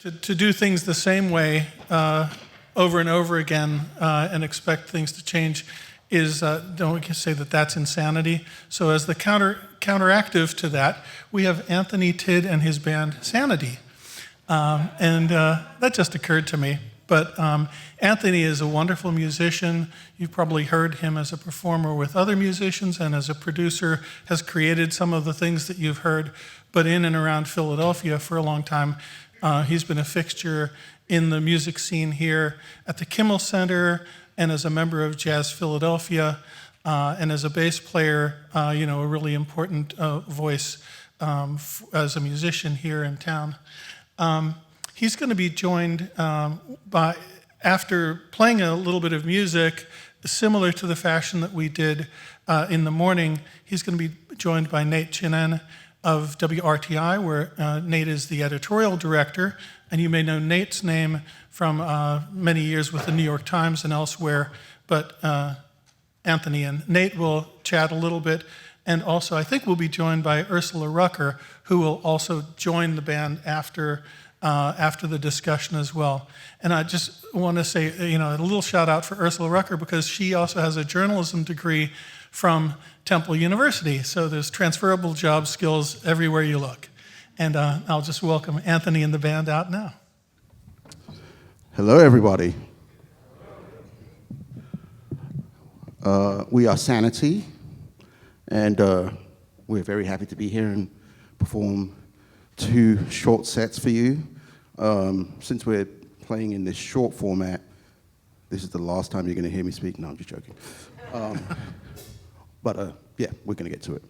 To do things the same way over and over again and expect things to change is, don't say that that's insanity. So as the counteractive to that, we have Anthony Tidd and his band Sanity. That just occurred to me. But Anthony is a wonderful musician. You've probably heard him as a performer with other musicians, and as a producer has created some of the things that you've heard. But in and around Philadelphia for a long time, he's been a fixture in the music scene here at the Kimmel Center, and as a member of Jazz Philadelphia, and as a bass player, a really important voice as a musician here in town. He's going to be joined after playing a little bit of music, similar to the fashion that we did in the morning. He's going to be joined by Nate Chinen of WRTI, where Nate is the editorial director, and you may know Nate's name from many years with the New York Times and elsewhere, but Anthony and Nate will chat a little bit, and also I think we'll be joined by Ursula Rucker, who will also join the band after the discussion as well. And I just want to say, a little shout out for Ursula Rucker, because she also has a journalism degree from Temple University. So there's transferable job skills everywhere you look. And I'll just welcome Anthony and the band out now. Hello, everybody. We are Sanity, and we're very happy to be here and perform 2 short sets for you. Since we're playing in this short format, this is the last time you're going to hear me speak. No, I'm just joking. But yeah, we're going to get to it.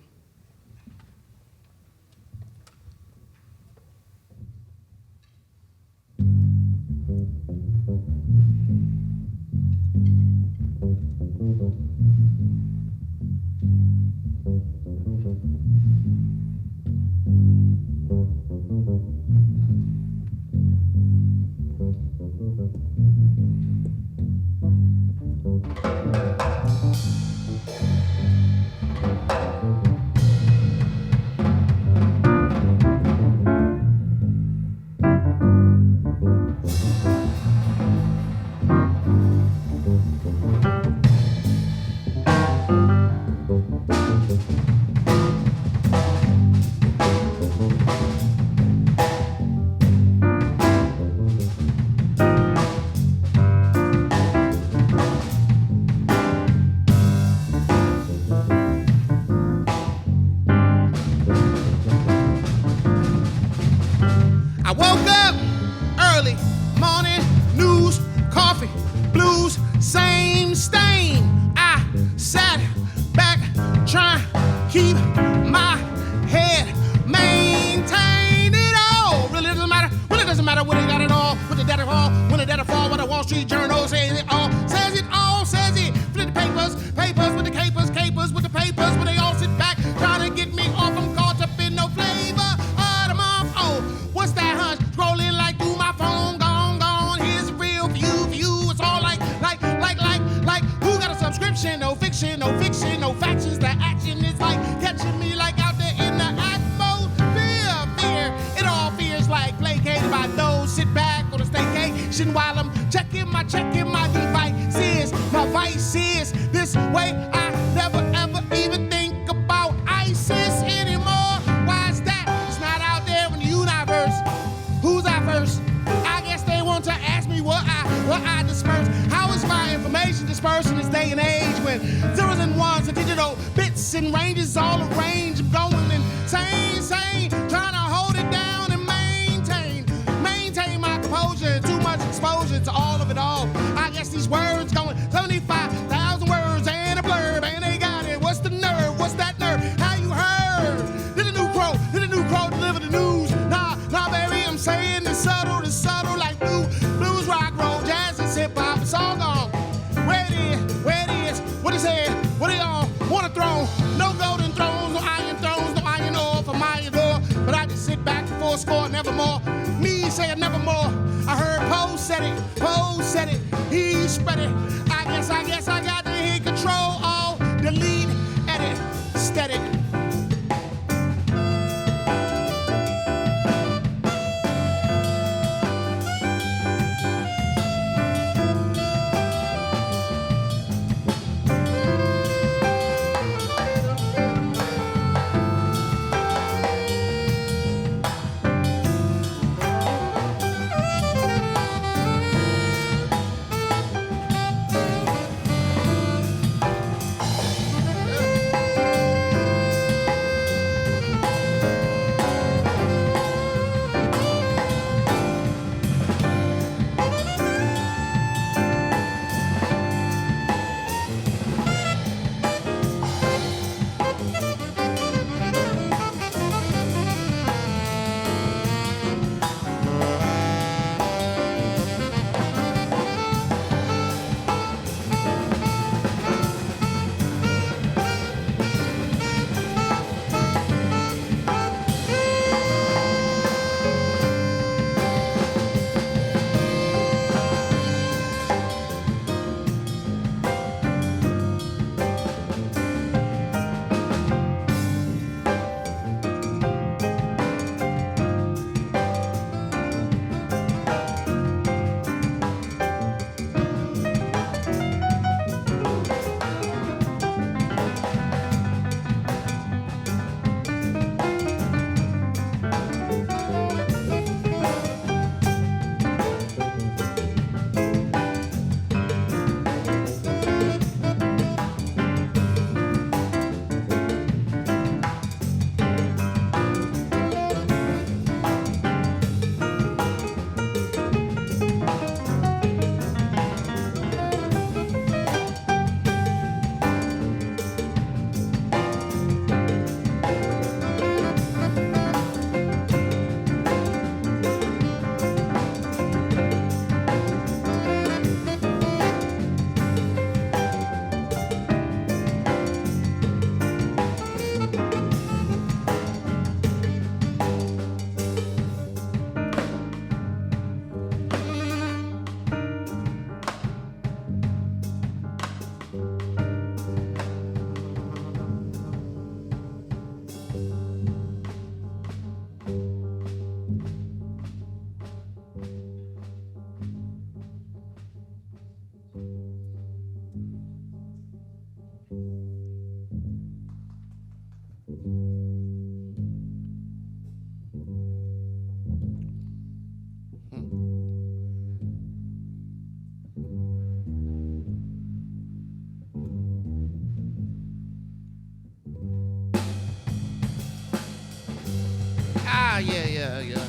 yeah.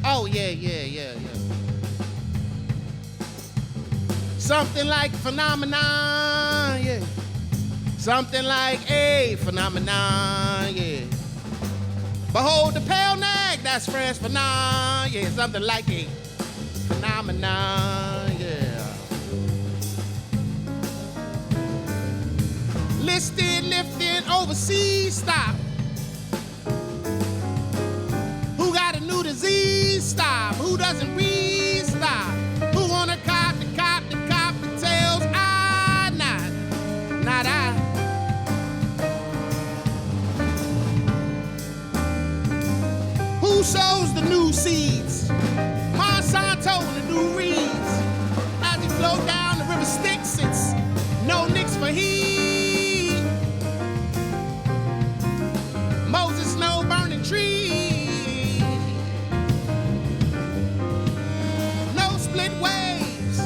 Oh, yeah. Something like phenomenon, yeah. Something like a phenomenon, yeah. Behold the pale nag, that's French phenomenon, yeah. Something like a phenomenon, yeah. Listed, lifted, overseas, stop. Who got a new disease, stop. Who doesn't read, stop. Who wanna cop the tails, not I. Who sows the new seeds? Monsanto and the new reeds. As he flow down the river Styx, it's no nicks for heat. Moses, no burning tree. No split waves.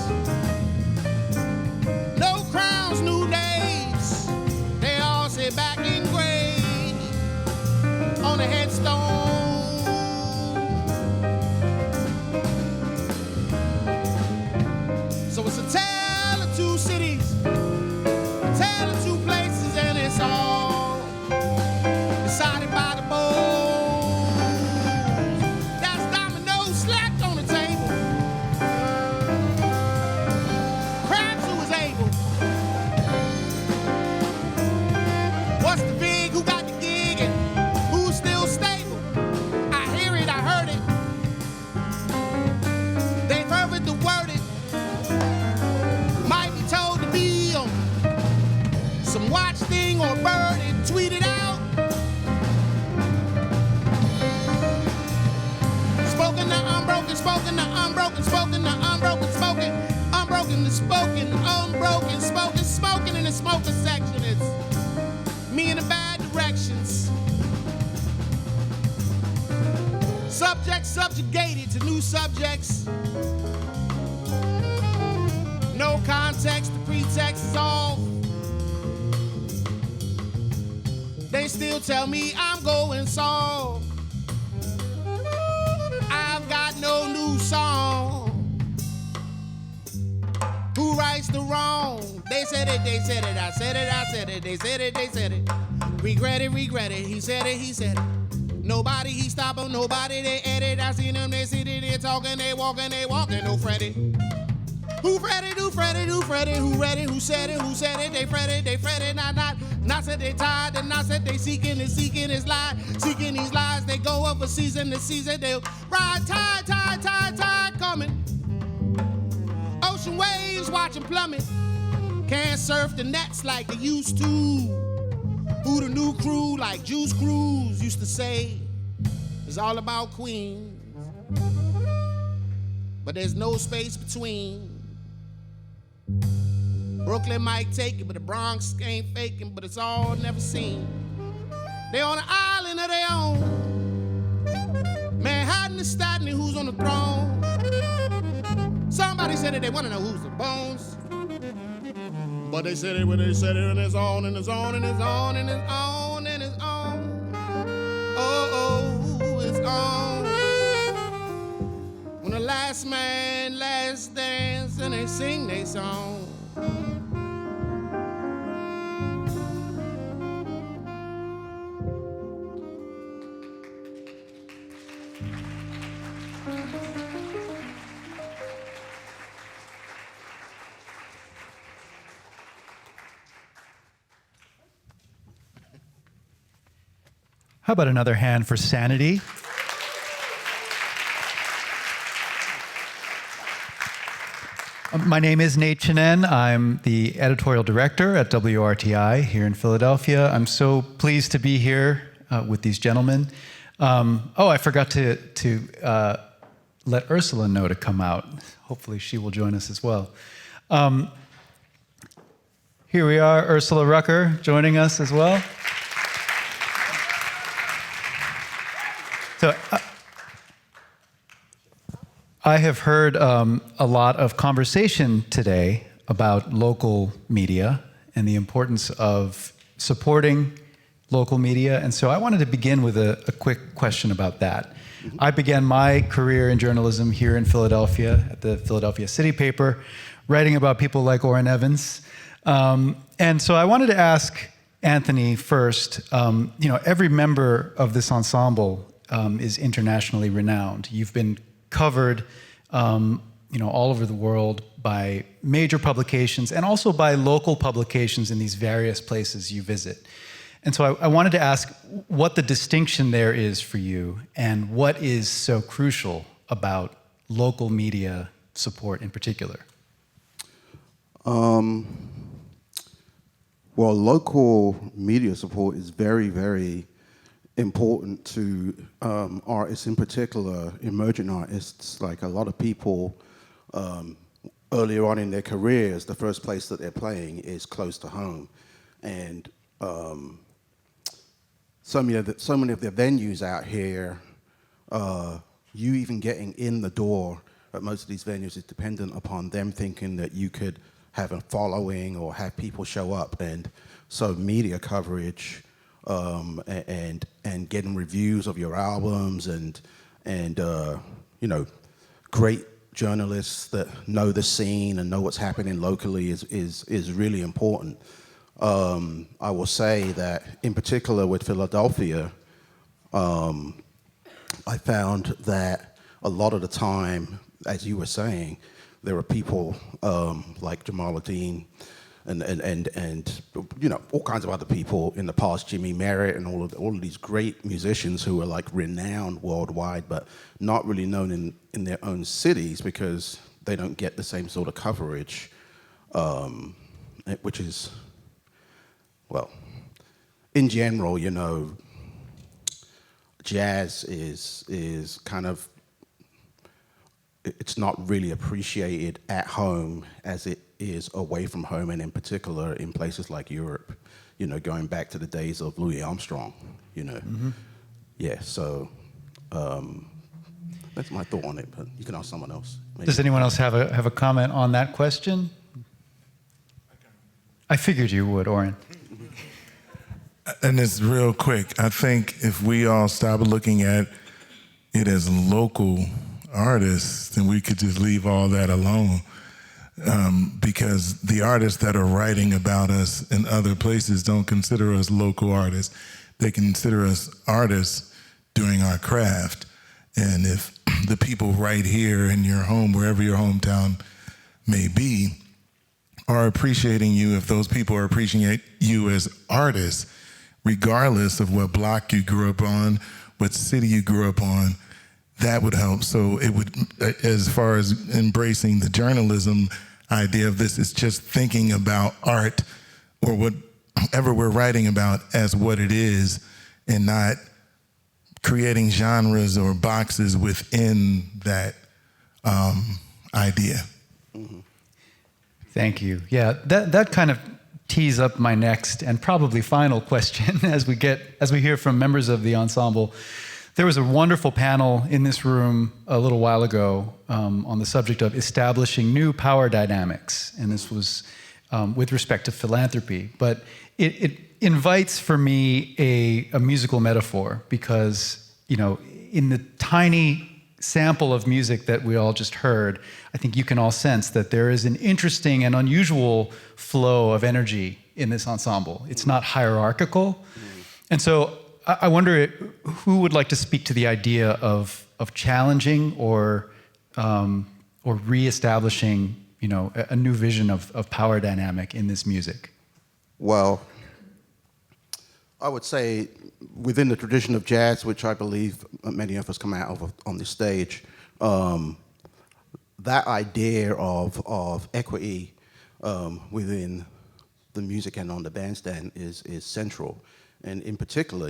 No crowns, new days. They all sit back engraved on a headstone. So it's a tale of two cities, a tale of two places, and it's all decided by the bones. That's dominoes slapped on the table. Crabs who was able. What's the big? Who got the gig? And who's still stable? I hear it, I heard it. They've heard the word it. Might be told to be on some watch thing or bird and tweet it out. Spoken to unbroken, spoken to unbroken, spoken to unbroken, spoken, unbroken to spoken, unbroken, spoken, smoking in the smoker section. It's me in the bad directions. Subjects subjugated to new subjects. No context, the pretext is off. They still tell me I'm going soft. I've got no new song. Who rights the wrong? They said it, I said it, they said it. Regret it, he said it. Nobody he stop them, nobody they edit. I seen them, they sitting there talking, they walking, no Freddy. Who fretted, who read it, who said it, they fretted, not said they tired, and not said they seeking is lie, seeking these lies, they go up a season to season, they'll ride tide coming, ocean waves watching plummet, can't surf the nets like they used to, who the new crew like Juice Cruise used to say, is all about queens, but there's no space between. Brooklyn might take it, but the Bronx ain't faking, but it's all never seen. They on an island of their own. Manhattan is Staten, who's on the throne. Somebody said that they want to know who's the bones. But they said it when they said it, and it's on, and it's on, and it's on, and it's on, and it's on. Oh, it's on. When the last man last dance, and they sing their song. How about another hand for Sanity? My name is Nate Chinen. I'm the editorial director at WRTI here in Philadelphia. I'm so pleased to be here with these gentlemen. I forgot to let Ursula know to come out. Hopefully she will join us as well. Here we are, Ursula Rucker joining us as well. So I have heard a lot of conversation today about local media and the importance of supporting local media. And so I wanted to begin with a quick question about that. I began my career in journalism here in Philadelphia at the Philadelphia City Paper, writing about people like Orrin Evans. And so I wanted to ask Anthony first, every member of this ensemble is internationally renowned. You've been covered, all over the world by major publications and also by local publications in these various places you visit. And so I wanted to ask what the distinction there is for you and what is so crucial about local media support in particular. Well, local media support is very, very important to artists, in particular emerging artists. Like a lot of people earlier on in their careers, the first place that they're playing is close to home. And so many of the venues out here, you even getting in the door at most of these venues is dependent upon them thinking that you could have a following or have people show up. And so media coverage and getting reviews of your albums and great journalists that know the scene and know what's happening locally is really important. I will say that, in particular with Philadelphia, I found that a lot of the time, as you were saying, there are people like Jamaluddin and all kinds of other people in the past, Jimmy Merritt and all of these great musicians who are like renowned worldwide, but not really known in their own cities because they don't get the same sort of coverage, which is, well, in general, jazz is kind of, it's not really appreciated at home as it is away from home, and in particular in places like Europe, going back to the days of Louis Armstrong, Mm-hmm. Yeah, so that's my thought on it, but you can ask someone else. Maybe. Does anyone else have a comment on that question? I figured you would, Orrin. And it's real quick. I think if we all stop looking at it as local artists, then we could just leave all that alone. Because the artists that are writing about us in other places don't consider us local artists. They consider us artists doing our craft. And if the people right here in your home, wherever your hometown may be, are appreciating you, if those people are appreciating you as artists, regardless of what block you grew up on, what city you grew up on, that would help. So it would, as far as embracing the journalism idea of this, is just thinking about art or whatever we're writing about as what it is and not creating genres or boxes within that idea. Mm-hmm. Thank you. Yeah, that kind of tees up my next and probably final question as we hear from members of the ensemble. There was a wonderful panel in this room a little while ago on the subject of establishing new power dynamics, and this was with respect to philanthropy. But it invites for me a musical metaphor because, in the tiny sample of music that we all just heard, I think you can all sense that there is an interesting and unusual flow of energy in this ensemble. It's not hierarchical. And so I wonder who would like to speak to the idea of challenging or reestablishing, a new vision of power dynamic in this music. Well, I would say within the tradition of jazz, which I believe many of us come out of on this stage, that idea of equity within the music and on the bandstand is central. And in particular,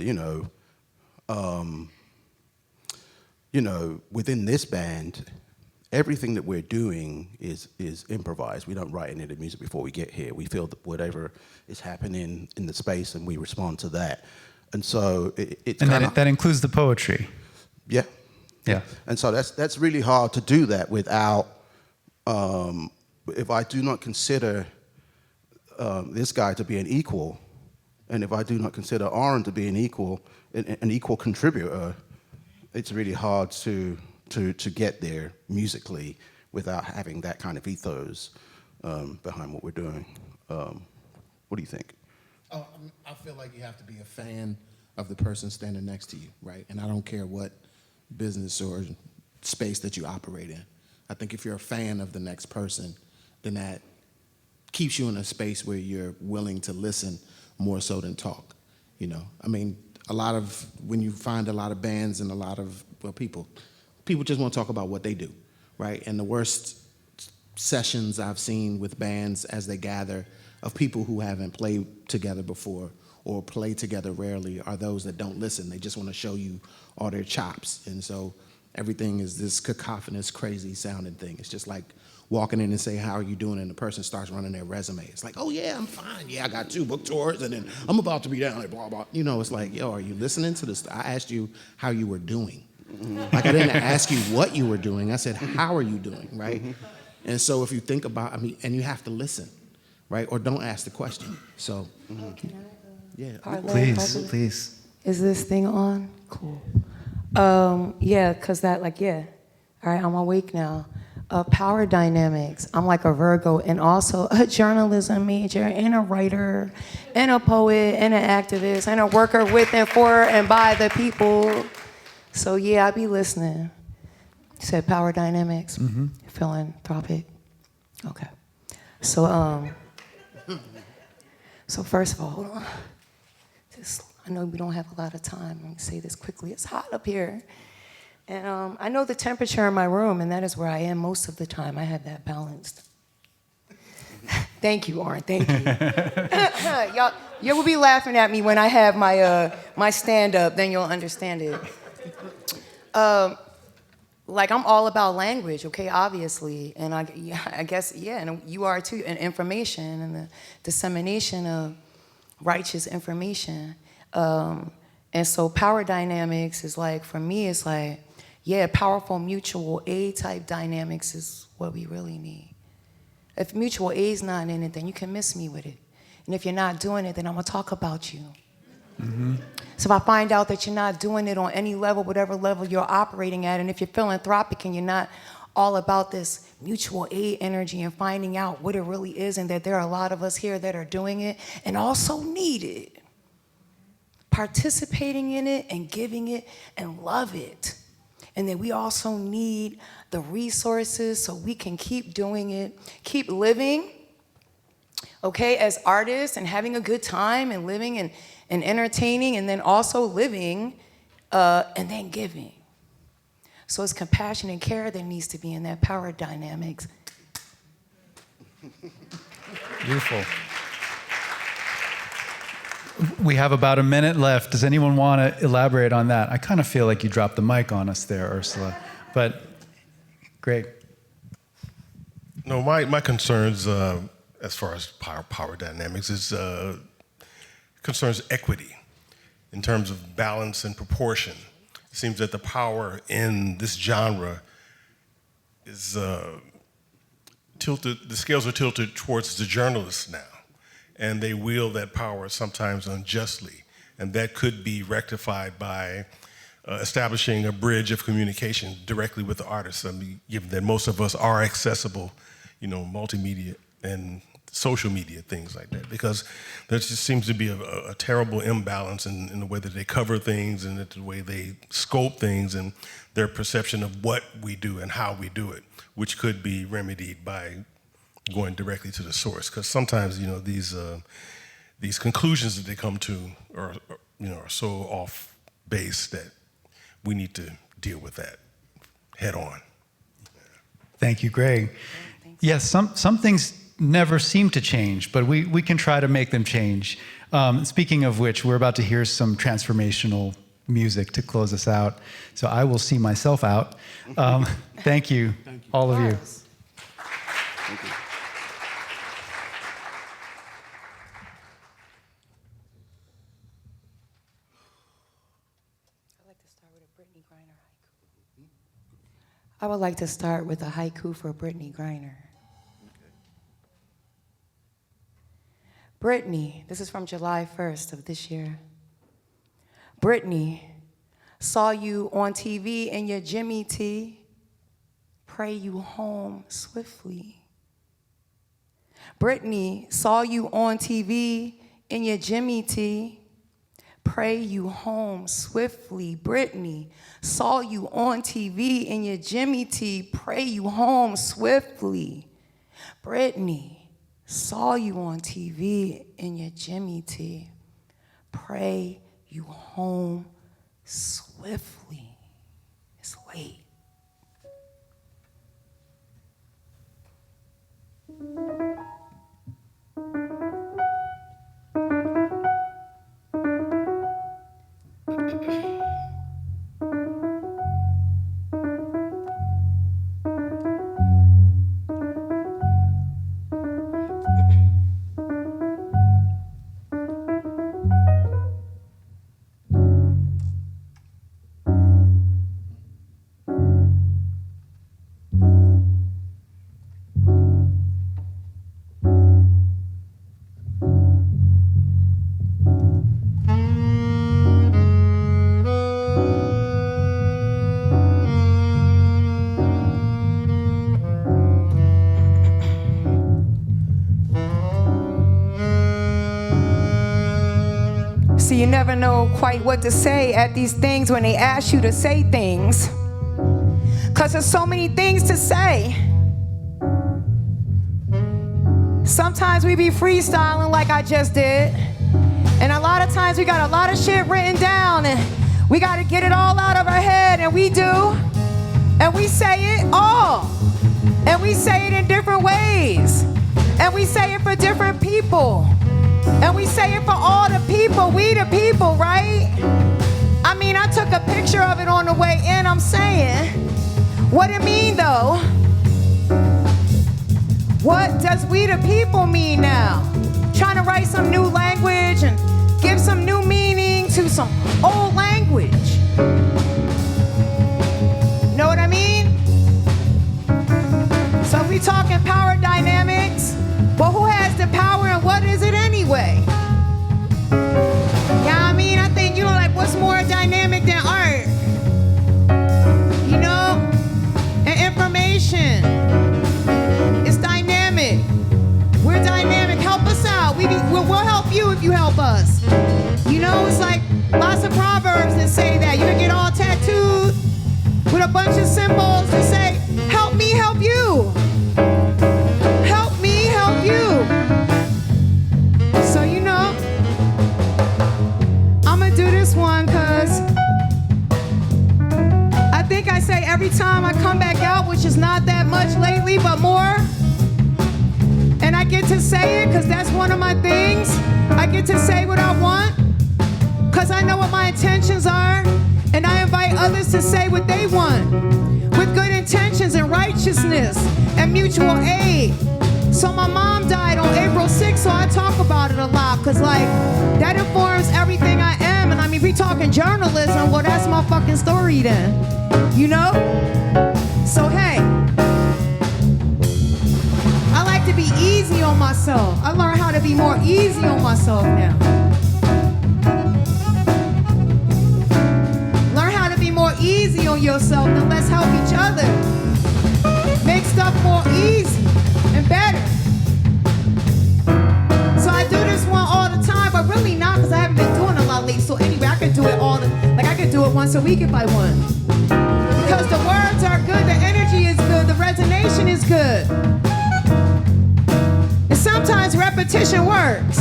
within this band, everything that we're doing is improvised. We don't write any of the music before we get here. We feel that whatever is happening in the space, and we respond to that. And so it's and kind of that includes the poetry. Yeah. Yeah. And so that's really hard to do that without, if I do not consider this guy to be an equal, And if I do not consider Aaron to be an equal contributor, it's really hard to get there musically without having that kind of ethos behind what we're doing. What do you think? Oh, I feel like you have to be a fan of the person standing next to you, right? And I don't care what business or space that you operate in. I think if you're a fan of the next person, then that keeps you in a space where you're willing to listen more so than talk. You know, I mean, when you find a lot of bands and a lot of people just want to talk about what they do, right? And the worst sessions I've seen with bands as they gather of people who haven't played together before or play together rarely are those that don't listen. They just want to show you all their chops. And so everything is this cacophonous, crazy sounding thing. It's just like walking in and say, how are you doing? And the person starts running their resume. It's like, oh yeah, I'm fine. Yeah, I got 2 book tours and then I'm about to be down there, blah, blah. You know, it's like, yo, are you listening to this? I asked you how you were doing. Like I didn't ask you what you were doing. I said, how are you doing, right? And so if you think about, and you have to listen, right? Or don't ask the question. So, yeah. Please. Is this thing on? Cool. Yeah, because that, like, yeah. All right, I'm awake now. Power dynamics. I'm like a Virgo and also a journalism major and a writer and a poet and an activist and a worker with and for and by the people. So, yeah, I be listening. You said power dynamics, philanthropic. Okay. So, so first of all, hold on. I know we don't have a lot of time. Let me say this quickly. It's hot up here. And I know the temperature in my room, and that is where I am most of the time. I have that balanced. Thank you, Aaron. Thank you. y'all will be laughing at me when I have my stand-up. Then you'll understand it. Like, I'm all about language, okay, obviously. And I guess, yeah, and you are too, and information and the dissemination of righteous information. And so power dynamics is like, for me, it's like, yeah, powerful mutual aid type dynamics is what we really need. If mutual aid's not in it, then you can miss me with it. And if you're not doing it, then I'm gonna talk about you. So if I find out that you're not doing it on any level, whatever level you're operating at, and if you're philanthropic and you're not all about this mutual aid energy and finding out what it really is and that there are a lot of us here that are doing it and also need it, participating in it and giving it and love it. And then we also need the resources so we can keep doing it, keep living, okay, as artists and having a good time and living and entertaining and then also living and then giving. So it's compassion and care that needs to be in that power dynamics. Beautiful. We have about a minute left. Does anyone want to elaborate on that? I kind of feel like you dropped the mic on us there, Ursula. But great. No, my concerns as far as power dynamics is concerns equity in terms of balance and proportion. It seems that the power in this genre is tilted, the scales are tilted towards the journalists now, and they wield that power sometimes unjustly, and that could be rectified by establishing a bridge of communication directly with the artists. I mean, given that most of us are accessible, you know, multimedia and social media, things like that, because there just seems to be a terrible imbalance in the way that they cover things and the way they scope things and their perception of what we do and how we do it, which could be remedied by going directly to the source. Because sometimes, you know, these conclusions that they come to are so off base that we need to deal with that head on. Thank you, Greg. Yes, some things never seem to change, but we can try to make them change. Speaking of which, we're about to hear some transformational music to close us out. So I will see myself out. Thank you, all of you. Thank you. I would like to start with a haiku for Brittany Griner. Brittany, this is from July 1st of this year. Brittany, saw you on TV in your Jimmy T. Pray you home swiftly. Brittany, saw you on TV in your Jimmy T. Pray you home swiftly. Brittany, saw you on TV in your Jimmy T. Pray you home swiftly. Brittany, saw you on TV in your Jimmy T. Pray you home swiftly. It's late. So you never know quite what to say at these things when they ask you to say things. Because there's so many things to say. Sometimes we be freestyling like I just did. And a lot of times we got a lot of shit written down and we got to get it all out of our head, and we do. And we say it all. And we say it in different ways. And we say it for different people. And we say it for all the people, we the people, right? I mean, I took a picture of it on the way in, I'm saying. What it mean though? What does we the people mean now? Trying to write some new language and give some new meaning to some old language. Know what I mean? So if we talking power dynamics, well, who has the power and what is it anyway? Yeah, I mean, I think, you know, like, what's more dynamic than art? You know? And information. It's dynamic. We're dynamic. Help us out. We'll help you if you help us. You know, it's like lots of proverbs that say that. You can get all tattooed with a bunch of symbols that say, help me help you. So, you know, I'm gonna do this one because I think I say every time I come back out, which is not that much lately, but more. And I get to say it because that's one of my things. I get to say what I want because I know what my intentions are. And I invite others to say what they want with good intentions and righteousness and mutual aid. So my mom died on April 6th, so I talk about it a lot, because, like, that informs everything I am. And I mean, we talking journalism, well, that's my fucking story then, you know? So, hey, I like to be easy on myself. I learned how to be more easy on myself now. Learn how to be more easy on yourself, and let's help each other. Make stuff more easy and better. So I do this one all the time, but really not, because I haven't been doing a lot lately. So anyway, I could do it I could do it once a week if I want. Because the words are good, the energy is good, the resonation is good. And sometimes repetition works.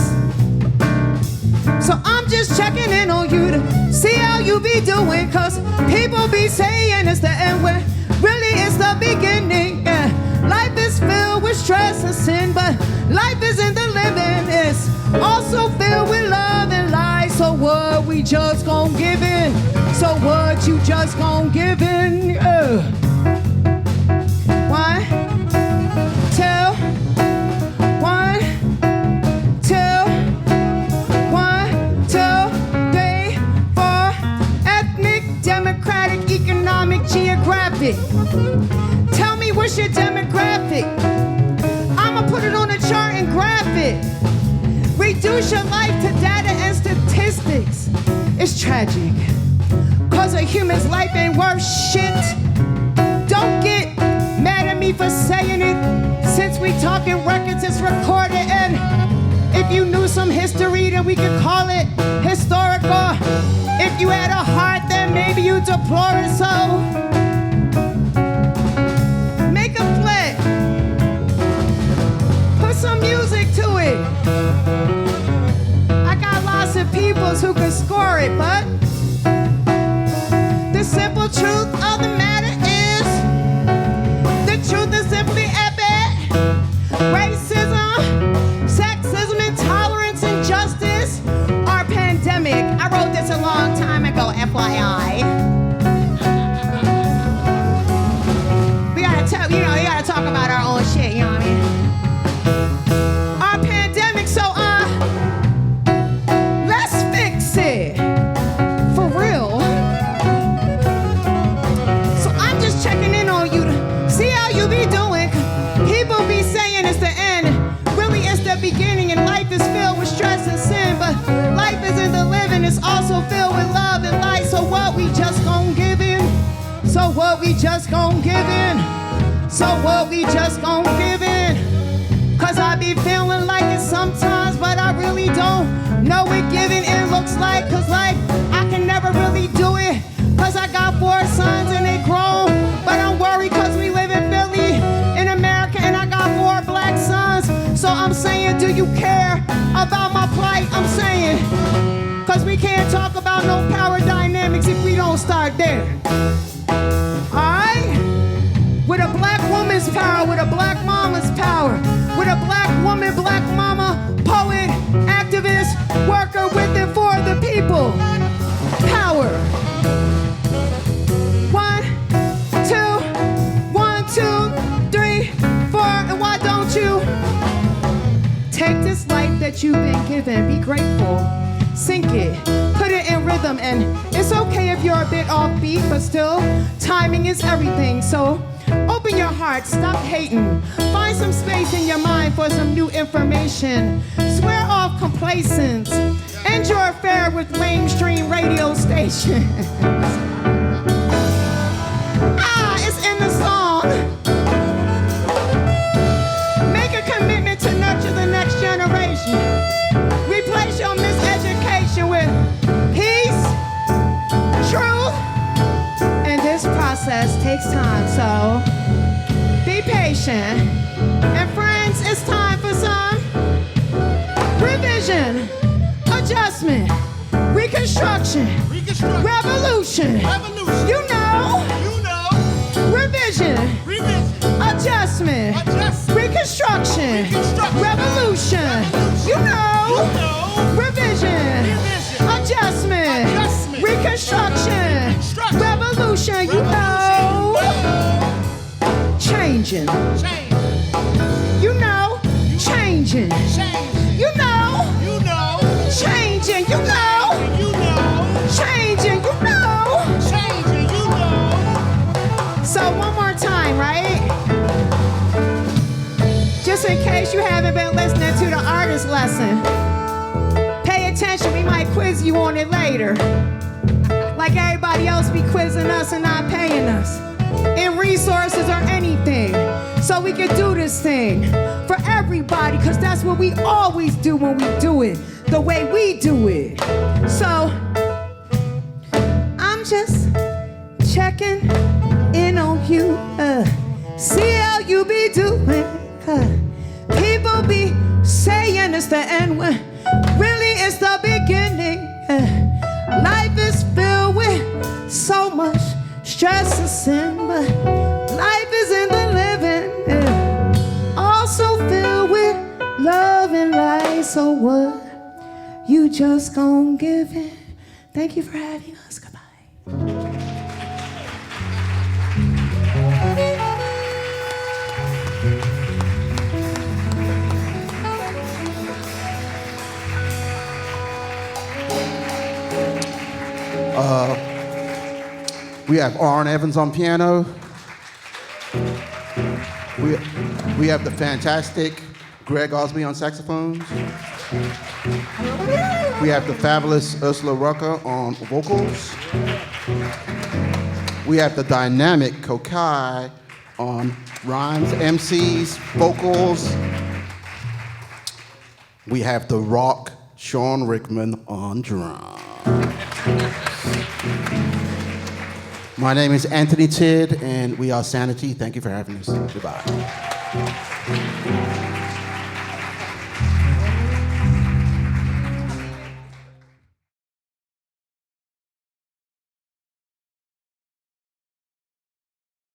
So I'm just checking in on you to see how you be doing, because people be saying it's the end when really it's the beginning. Yeah. Life is filled with stress and sin, but life isn't the living. It's also filled with love and lies. So what, we just gon' give in? So what, you just gon' give in? 1, 2, 1, 2, 1, 2, 3, 4. Ethnic, democratic, economic, geographic. Tell me what's your demographic. I'ma put it on a chart and graph it. reduce your life to data and statistics. It's tragic, cause a human's life ain't worth shit. Don't get mad at me for saying it. Since we talking records, it's recorded. And if you knew some history, then we could call it historical. If you had a heart, then maybe you deplore it. So make a play, put some music to it. I got lots of peoples who can score it, but the simple truth of the matter is, the truth is simply epic. Racism, sexism, intolerance, injustice are pandemic. I wrote this a long time ago, FYI. We gotta tell, you gotta talk about our own shit, you know what I mean? Our pandemic, so let's fix it. For real. So I'm just checking in on you to see how you be doing. People be saying it's the end. Really, it's the beginning, and life is filled with stress and sin. But life isn't the living, it's also filled with love and light. So what, we just gon' give in? So what, we just gon' give in? So what, we just gon' give in? Cause I be feeling like it sometimes, but I really don't know what giving in looks like. Cause like, I can never really do it, cause I got 4 sons and they grown. But I'm worried cause we live in Philly, in America, and I got 4 black sons. So I'm saying, do you care about my plight? I'm saying, cause we can't talk about no power dynamics if we don't start there. Alright? With a black woman's power, with a black mama's power, with a black woman, black mama, poet, activist, worker with and for the people. Power. 1, 2, 1, 2, 3, 4, and why don't you take this life that you've been given, be grateful, sink it, put it in rhythm, and it's okay if you're a bit offbeat, but still, timing is everything. So open your heart, stop hating, find some space in your mind for some new information, swear off complacence, end your affair with mainstream radio station. It's in the song. Make a commitment to nurture the next generation. Replace your miseducation with peace, truth, and this process takes time, so be patient. And friends, it's time for some revision, adjustment, reconstruction, revolution. You know, revision, adjustment, reconstruction, revolution. You know, revision, adjustment, reconstruction, revolution. You know, changing. You know, changing. You know, changing. You know, changing. You know. So one more time, right? Just in case you haven't been listening to the artist lesson, pay attention, we might quiz you on it later. Like everybody else be quizzing us and not paying us in resources or anything. So we can do this thing for everybody, cause that's what we always do when we do it, the way we do it. So I'm just checking in on you, see how you be doing. People be saying it's the end when really it's the beginning. Life is filled with so much stress and sin, but life is in the living, also filled with love and light. So what, you just gon' give in. Thank you for having us. Goodbye. We have Arn Evans on piano. We have the fantastic Greg Osby on saxophones. We have the fabulous Ursula Rucker on vocals. We have the dynamic Kokai on rhymes, MCs, vocals. We have the rock Sean Rickman on drums. My name is Anthony Tidd, and we are Sanity. Thank you for having us. Goodbye.